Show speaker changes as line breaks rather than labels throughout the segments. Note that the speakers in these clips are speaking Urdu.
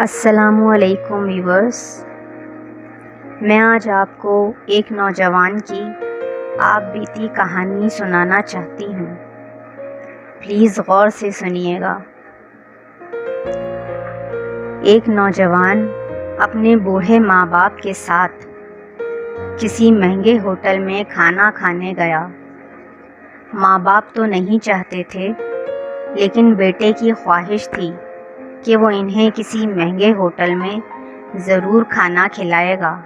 السلام علیکم ویورز، میں آج آپ کو ایک نوجوان کی آپ بیتی کہانی سنانا چاہتی ہوں۔ پلیز غور سے سنیے گا۔ ایک نوجوان اپنے بوڑھے ماں باپ کے ساتھ کسی مہنگے ہوٹل میں کھانا کھانے گیا۔ ماں باپ تو نہیں چاہتے تھے، لیکن بیٹے کی خواہش تھی کہ وہ انہیں کسی مہنگے ہوٹل میں ضرور کھانا کھلائے گا۔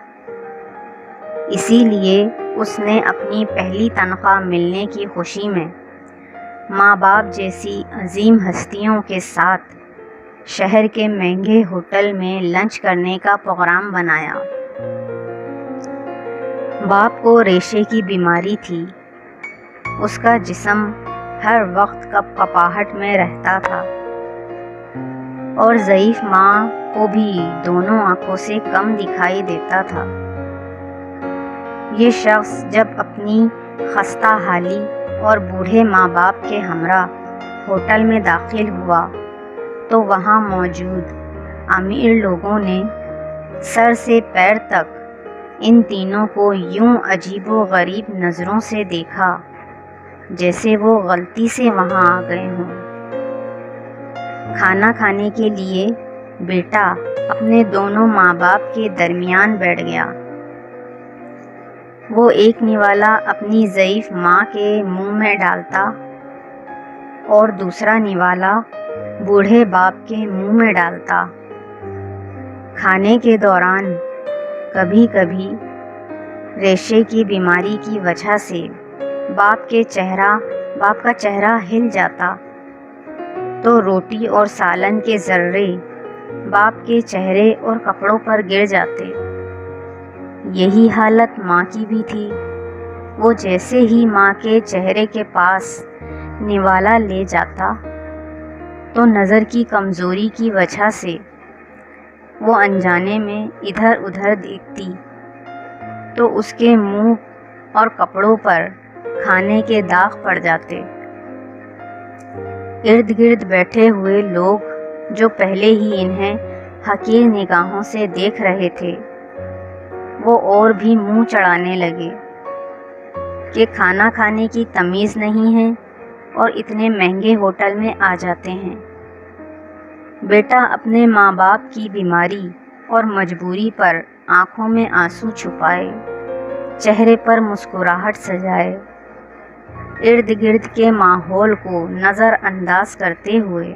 اسی لیے اس نے اپنی پہلی تنخواہ ملنے کی خوشی میں ماں باپ جیسی عظیم ہستیوں کے ساتھ شہر کے مہنگے ہوٹل میں لنچ کرنے کا پروگرام بنایا۔ باپ کو ریشے کی بیماری تھی۔ اس کا جسم ہر وقت کپاہٹ میں رہتا تھا اور ضعیف ماں کو بھی دونوں آنکھوں سے کم دکھائی دیتا تھا۔ یہ شخص جب اپنی خستہ حالی اور بوڑھے ماں باپ کے ہمراہ ہوٹل میں داخل ہوا تو وہاں موجود امیر لوگوں نے سر سے پیر تک ان تینوں کو یوں عجیب و غریب نظروں سے دیکھا جیسے وہ غلطی سے وہاں آ گئے ہوں۔ کھانا کھانے کے لیے بیٹا اپنے دونوں ماں باپ کے درمیان بیٹھ گیا۔ وہ ایک نوالا اپنی ضعیف ماں کے منہ میں ڈالتا اور دوسرا نوالا بوڑھے باپ کے منہ میں ڈالتا۔ کھانے کے دوران کبھی کبھی ریشے کی بیماری کی وجہ سے باپ کا چہرہ ہل جاتا تو روٹی اور سالن کے ذرے باپ کے چہرے اور کپڑوں پر گر جاتے۔ یہی حالت ماں کی بھی تھی۔ وہ جیسے ہی ماں کے چہرے کے پاس نوالا لے جاتا تو نظر کی کمزوری کی وجہ سے وہ انجانے میں ادھر ادھر دیکھتی تو اس کے منہ اور کپڑوں پر کھانے کے داغ پڑ جاتے۔ ارد گرد بیٹھے ہوئے لوگ جو پہلے ہی انہیں حقیر نگاہوں سے دیکھ رہے تھے، وہ اور بھی منہ چڑھانے لگے کہ کھانا کھانے کی تمیز نہیں ہے اور اتنے مہنگے ہوٹل میں آ جاتے ہیں۔ بیٹا اپنے ماں باپ کی بیماری اور مجبوری پر آنکھوں میں آنسو چھپائے، چہرے پر مسکراہٹ سجائے، ارد گرد کے ماحول کو نظر انداز کرتے ہوئے،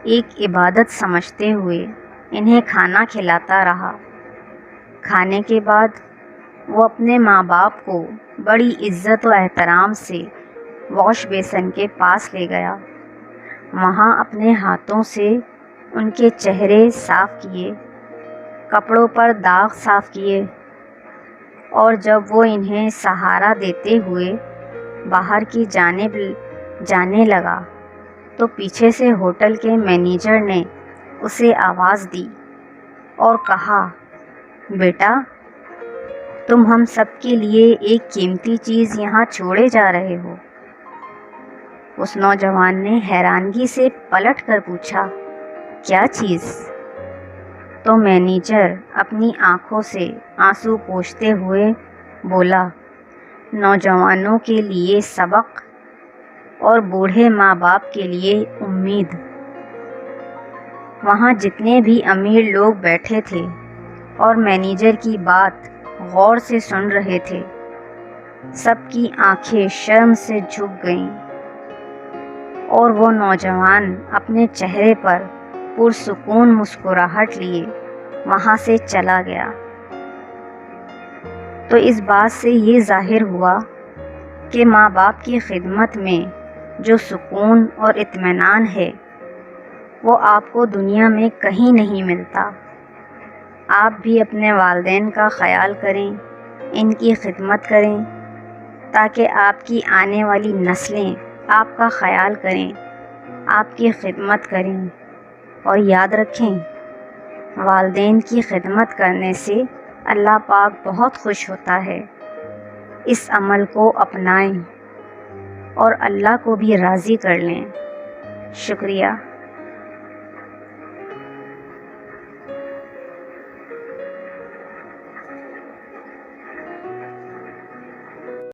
ایک عبادت سمجھتے ہوئے انہیں کھانا کھلاتا رہا۔ کھانے کے بعد وہ اپنے ماں باپ کو بڑی عزت و احترام سے واش بیسن کے پاس لے گیا۔ وہاں اپنے ہاتھوں سے ان کے چہرے صاف کیے، کپڑوں پر داغ صاف کیے، اور جب وہ انہیں سہارا دیتے ہوئے باہر کی جانب جانے لگا تو پیچھے سے ہوٹل کے مینیجر نے اسے آواز دی اور کہا، بیٹا، تم ہم سب کے لیے ایک قیمتی چیز یہاں چھوڑے جا رہے ہو۔ اس نوجوان نے حیرانگی سے پلٹ کر پوچھا، کیا چیز؟ تو مینیجر اپنی آنکھوں سے آنسو پوچھتے ہوئے بولا، نوجوانوں کے لیے سبق اور بوڑھے ماں باپ کے لیے امید۔ وہاں جتنے بھی امیر لوگ بیٹھے تھے اور مینیجر کی بات غور سے سن رہے تھے، سب کی آنکھیں شرم سے جھک گئیں اور وہ نوجوان اپنے چہرے پر پرسکون مسکراہٹ لیے وہاں سے چلا گیا۔ تو اس بات سے یہ ظاہر ہوا کہ ماں باپ کی خدمت میں جو سکون اور اطمینان ہے وہ آپ کو دنیا میں کہیں نہیں ملتا۔ آپ بھی اپنے والدین کا خیال کریں، ان کی خدمت کریں تاکہ آپ کی آنے والی نسلیں آپ کا خیال کریں، آپ کی خدمت کریں، اور یاد رکھیں، والدین کی خدمت کرنے سے اللہ پاک بہت خوش ہوتا ہے۔ اس عمل کو اپنائیں اور اللہ کو بھی راضی کر لیں۔ شکریہ۔